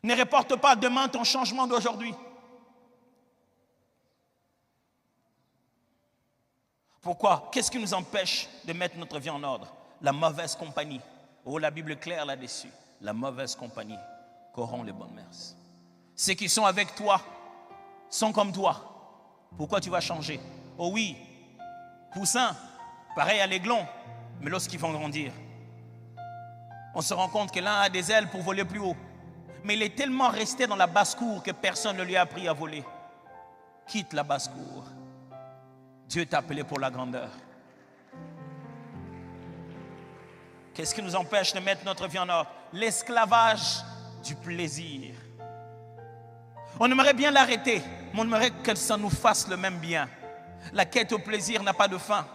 Ne reporte pas demain ton changement d'aujourd'hui. Pourquoi? Qu'est-ce qui nous empêche de mettre notre vie en ordre? La mauvaise compagnie. Oh, la Bible est claire là-dessus. La mauvaise compagnie corrompt les bonnes mœurs. Ceux qui sont avec toi sont comme toi. Pourquoi tu vas changer? Oh oui, poussin, pareil à l'aiglon, mais lorsqu'ils vont grandir, on se rend compte que l'un a des ailes pour voler plus haut. Mais il est tellement resté dans la basse-cour que personne ne lui a appris à voler. Quitte la basse-cour. Dieu t'a appelé pour la grandeur. Qu'est-ce qui nous empêche de mettre notre vie en ordre? L'esclavage du plaisir. On aimerait bien l'arrêter, mais on aimerait que ça nous fasse le même bien. La quête au plaisir n'a pas de fin.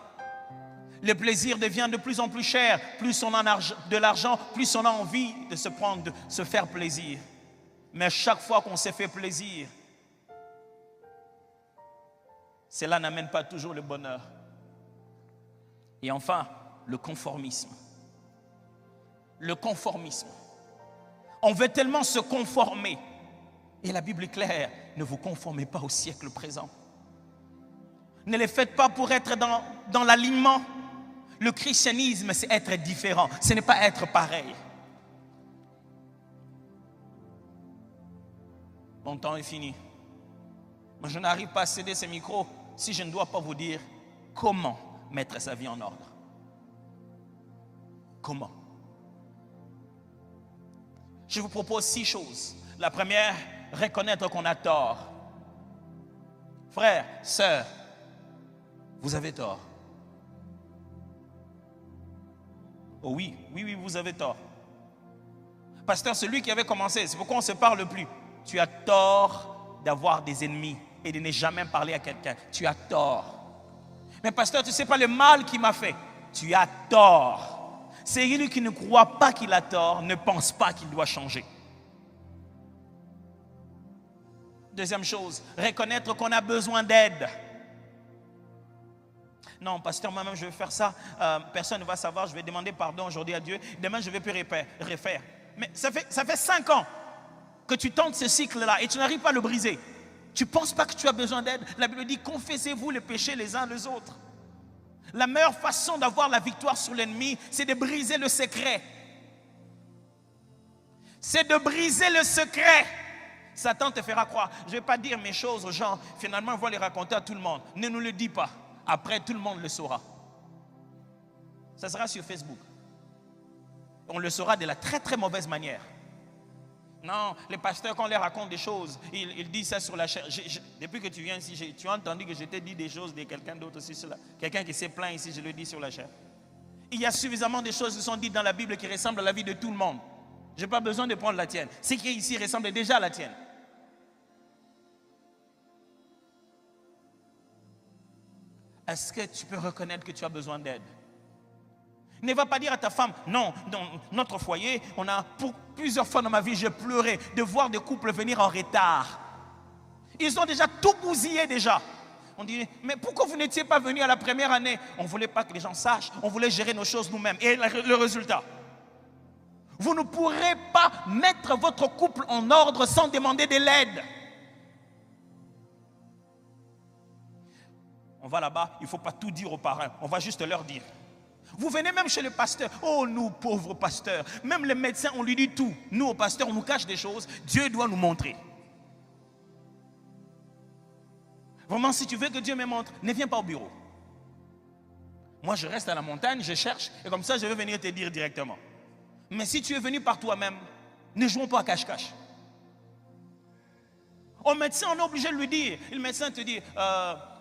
Le plaisir devient de plus en plus cher. Plus on a de l'argent, plus on a envie de se prendre, de se faire plaisir. Mais chaque fois qu'on s'est fait plaisir, cela n'amène pas toujours le bonheur. Et enfin, le conformisme. Le conformisme. On veut tellement se conformer. Et la Bible est claire, ne vous conformez pas au siècle présent. Ne les faites pas pour être dans l'alignement. Le christianisme, c'est être différent. Ce n'est pas être pareil. Mon temps est fini. Moi, je n'arrive pas à céder ces micros si je ne dois pas vous dire comment mettre sa vie en ordre. Comment? Je vous propose 6 choses. La première, reconnaître qu'on a tort. Frères, sœurs, vous avez tort. Oh oui, vous avez tort. Pasteur, celui qui avait commencé, c'est pourquoi on ne se parle plus. Tu as tort d'avoir des ennemis et de ne jamais parler à quelqu'un. Tu as tort. Mais pasteur, tu ne sais pas le mal qu'il m'a fait. Tu as tort. C'est lui qui ne croit pas qu'il a tort, ne pense pas qu'il doit changer. Deuxième chose, reconnaître qu'on a besoin d'aide. Non, pasteur, moi-même je vais faire ça. Personne ne va savoir, je vais demander pardon aujourd'hui à Dieu. Demain, je vais plus refaire. Mais ça fait 5 ans que tu tentes ce cycle-là et tu n'arrives pas à le briser. Tu ne penses pas que tu as besoin d'aide? La Bible dit, confessez-vous les péchés les uns les autres. La meilleure façon d'avoir la victoire sur l'ennemi, c'est de briser le secret. C'est de briser le secret. Satan te fera croire. Je ne vais pas dire mes choses aux gens. Finalement, on va les raconter à tout le monde. Ne nous le dis pas. Après, tout le monde le saura. Ça sera sur Facebook. On le saura de la très très mauvaise manière. Non, les pasteurs, quand on leur raconte des choses, ils disent ça sur la chair. Depuis que tu viens ici, tu as entendu que je t'ai dit des choses de quelqu'un d'autre aussi. Quelqu'un qui s'est plaint ici, je le dis sur la chair. Il y a suffisamment de choses qui sont dites dans la Bible qui ressemblent à la vie de tout le monde. Je n'ai pas besoin de prendre la tienne. Ce qui est ici ressemble déjà à la tienne. Est-ce que tu peux reconnaître que tu as besoin d'aide? Ne va pas dire à ta femme, non, dans notre foyer, pour plusieurs fois dans ma vie, j'ai pleuré de voir des couples venir en retard. Ils ont déjà tout bousillé déjà. On dit, mais pourquoi vous n'étiez pas venu à la première année? On ne voulait pas que les gens sachent, on voulait gérer nos choses nous-mêmes. Et le résultat, vous ne pourrez pas mettre votre couple en ordre sans demander de l'aide. On va là-bas, il ne faut pas tout dire aux parents, on va juste leur dire. Vous venez même chez le pasteur. Oh, nous, pauvres pasteurs. Même le médecin, on lui dit tout. Nous, au pasteur, on nous cache des choses. Dieu doit nous montrer. Vraiment, si tu veux que Dieu me montre, ne viens pas au bureau. Moi, je reste à la montagne, je cherche. Et comme ça, je vais venir te dire directement. Mais si tu es venu par toi-même, ne jouons pas à cache-cache. Au médecin, on est obligé de lui dire. Et le médecin te dit,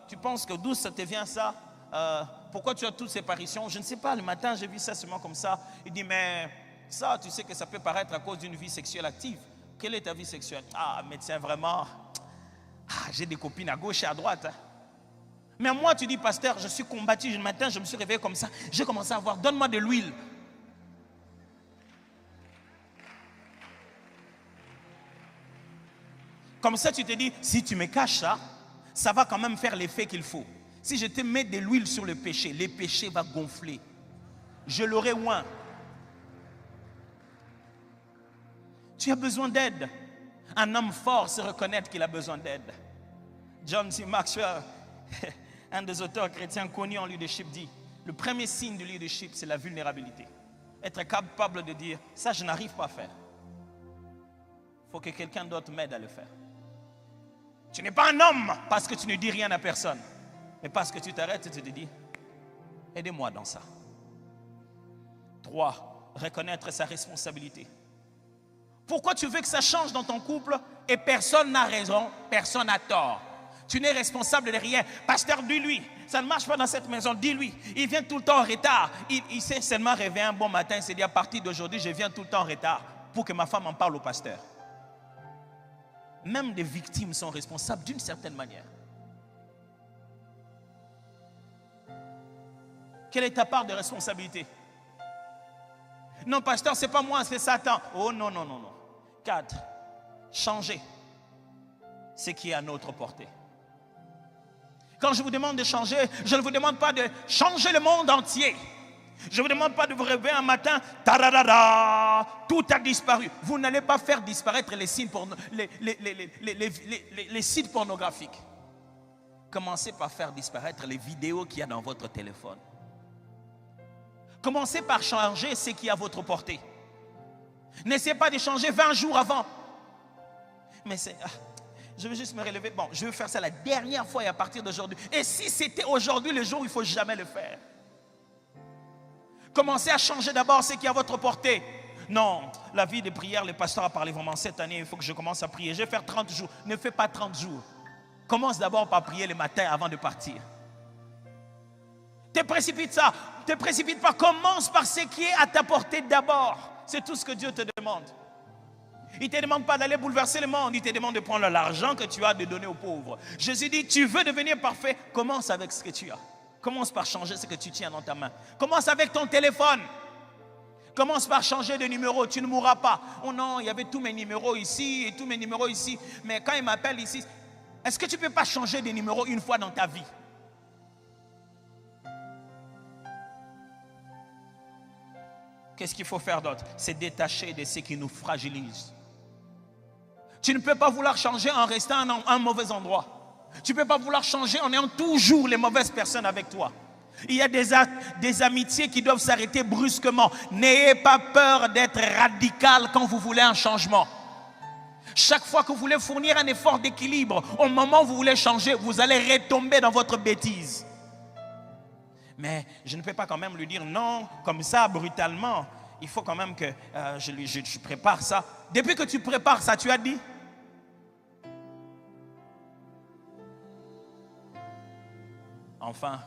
tu penses que d'où ça te vient ça? Pourquoi tu as toutes ces apparitions? Je ne sais pas, le matin j'ai vu ça seulement comme ça. Il dit, mais ça, tu sais que ça peut paraître à cause d'une vie sexuelle active. Quelle est ta vie sexuelle? Ah, médecin, vraiment, j'ai des copines à gauche et à droite. Hein. Mais moi, tu dis, pasteur, je suis combattu. Le matin, je me suis réveillé comme ça. J'ai commencé à voir, donne-moi de l'huile. Comme ça, tu te dis, si tu me caches ça, ça va quand même faire l'effet qu'il faut. Si je te mets de l'huile sur le péché va gonfler. Je l'aurai loin. Tu as besoin d'aide. Un homme fort se reconnaître qu'il a besoin d'aide. John C. Maxwell, un des auteurs chrétiens connus en leadership, dit, le premier signe du leadership, c'est la vulnérabilité. Être capable de dire, ça je n'arrive pas à faire. Il faut que quelqu'un d'autre m'aide à le faire. Tu n'es pas un homme parce que tu ne dis rien à personne. Mais parce que tu t'arrêtes et tu te dis, aidez-moi dans ça. 3, reconnaître sa responsabilité. Pourquoi tu veux que ça change dans ton couple et personne n'a raison, personne n'a tort? Tu n'es responsable de rien. Pasteur, dis-lui, ça ne marche pas dans cette maison, dis-lui. Il vient tout le temps en retard. Il s'est seulement réveillé un bon matin, il s'est dit, à partir d'aujourd'hui, je viens tout le temps en retard pour que ma femme en parle au pasteur. Même les victimes sont responsables d'une certaine manière. Quelle est ta part de responsabilité? Non, pasteur, ce n'est pas moi, c'est Satan. Oh non, non, non, non. 4. Changer ce qui est à notre portée. Quand je vous demande de changer, je ne vous demande pas de changer le monde entier. Je ne vous demande pas de vous réveiller un matin, taradada, tout a disparu. Vous n'allez pas faire disparaître les sites pornographiques. Commencez par faire disparaître les vidéos qu'il y a dans votre téléphone. Commencez par changer ce qui est à votre portée. N'essayez pas de changer 20 jours avant. Mais je veux juste me relever. Bon, je veux faire ça la dernière fois et à partir d'aujourd'hui. Et si c'était aujourd'hui le jour, il ne faut jamais le faire. Commencez à changer d'abord ce qui est à votre portée. Non, la vie de prière, le pasteur a parlé vraiment cette année, il faut que je commence à prier. Je vais faire 30 jours. Ne fais pas 30 jours. Commence d'abord par prier le matin avant de partir. Te précipite ça. Te précipite pas. Commence par ce qui est à ta portée d'abord. C'est tout ce que Dieu te demande. Il ne te demande pas d'aller bouleverser le monde. Il te demande de prendre l'argent que tu as, de donner aux pauvres. Jésus dit, tu veux devenir parfait, commence avec ce que tu as. Commence par changer ce que tu tiens dans ta main. Commence avec ton téléphone. Commence par changer de numéro, tu ne mourras pas. Oh non, il y avait tous mes numéros ici et tous mes numéros ici. Mais quand il m'appelle ici, est-ce que tu ne peux pas changer de numéro une fois dans ta vie? Qu'est-ce qu'il faut faire d'autre? C'est détacher de ce qui nous fragilise. Tu ne peux pas vouloir changer en restant à un mauvais endroit. Tu ne peux pas vouloir changer en ayant toujours les mauvaises personnes avec toi. Il y a des amitiés qui doivent s'arrêter brusquement. N'ayez pas peur d'être radical quand vous voulez un changement. Chaque fois que vous voulez fournir un effort d'équilibre, au moment où vous voulez changer, vous allez retomber dans votre bêtise. Mais je ne peux pas quand même lui dire non, comme ça, brutalement. Il faut quand même que je prépare ça. Depuis que tu prépares ça, tu as dit? Enfin,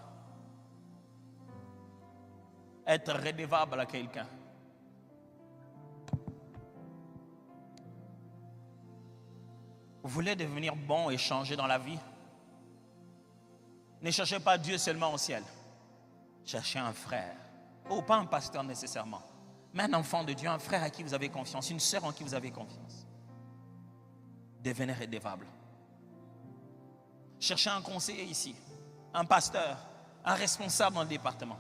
être redevable à quelqu'un. Vous voulez devenir bon et changer dans la vie? Ne cherchez pas Dieu seulement au ciel. Cherchez un frère. Oh, pas un pasteur nécessairement, mais un enfant de Dieu, un frère à qui vous avez confiance, une sœur en qui vous avez confiance. Devenez redevable. Cherchez un conseiller ici, un pasteur, un responsable dans le département.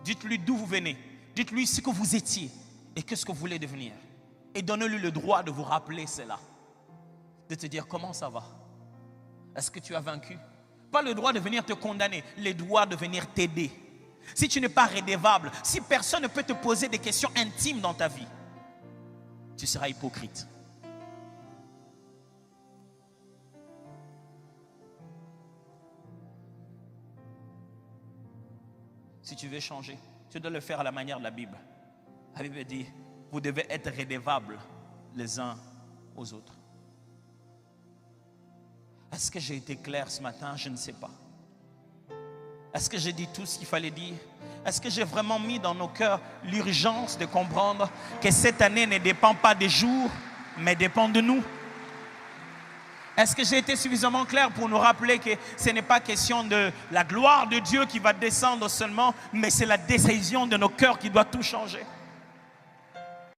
Dites-lui d'où vous venez. Dites-lui ce que vous étiez et qu'est-ce que vous voulez devenir. Et donnez-lui le droit de vous rappeler cela. De te dire comment ça va. Est-ce que tu as vaincu? Pas le droit de venir te condamner, le droit de venir t'aider. Si tu n'es pas redevable, si personne ne peut te poser des questions intimes dans ta vie, tu seras hypocrite. Si tu veux changer, tu dois le faire à la manière de la Bible. La Bible dit, vous devez être redevables les uns aux autres. Est-ce que j'ai été clair ce matin? Je ne sais pas. Est-ce que j'ai dit tout ce qu'il fallait dire? Est-ce que j'ai vraiment mis dans nos cœurs l'urgence de comprendre que cette année ne dépend pas des jours, mais dépend de nous? Est-ce que j'ai été suffisamment clair pour nous rappeler que ce n'est pas question de la gloire de Dieu qui va descendre seulement, mais c'est la décision de nos cœurs qui doit tout changer?